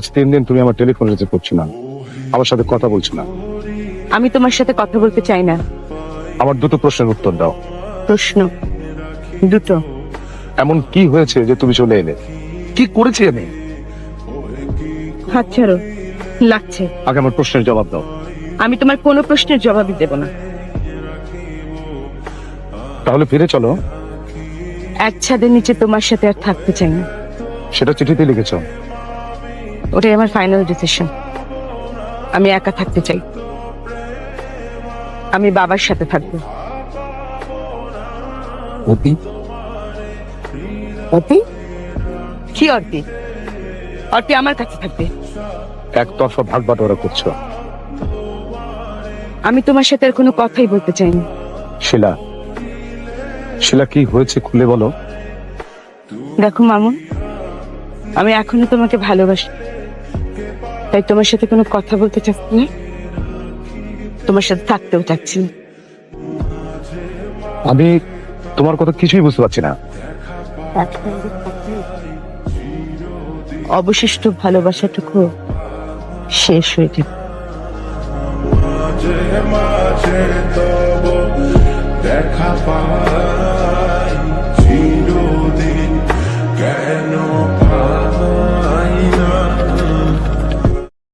আজ 3 দিন তুমি আমার টেলিফোন রিসিভ করছো না, আমার সাথে কথা বলছো না। আমি তোমার সাথে কথা বলতে চাই না। আমার দুটো প্রশ্নের উত্তর দাও। প্রশ্ন দুটো? এমন কি হয়েছে যে তুমি চলে এলে? কি করেছি আমি? হাত ছাড়ো, লাগছে। আগে আমার প্রশ্নের জবাব দাও। আমি তোমার কোনো প্রশ্নের জবাবই দেব না। তাহলে ফিরে চলো। এক ছাদের নিচে তোমার সাথে আর থাকতে চাই না। সেটা চিঠিতে লিখেছো। ওটাই আমার ফাইনাল ডিসিশন। আমি একা থাকতে চাই। আমি বাবার সাথে থাকবো। অতি অতি? কি অর্তি? অর্তি আমার কাছে থাকবে। একতরফা ভাগ বাটোয়ারা করছো। আমি তোমার সাথে আর কোনো কথাই বলতে চাই না। শিলা, শিলা কি হয়েছে খুলে বলো। দেখো মামুন, আমি এখনো তোমাকে ভালোবাসি, তাই তোমার সাথে কোনো কথা বলতে চাচ্ছি না, তোমার সাথে থাকতেও চাচ্ছি না। আমি তোমার কথা কিছুই বুঝতে পারছি না। অবশিষ্ট ভালোবাসাটুকু শেষ হয়ে যাবে।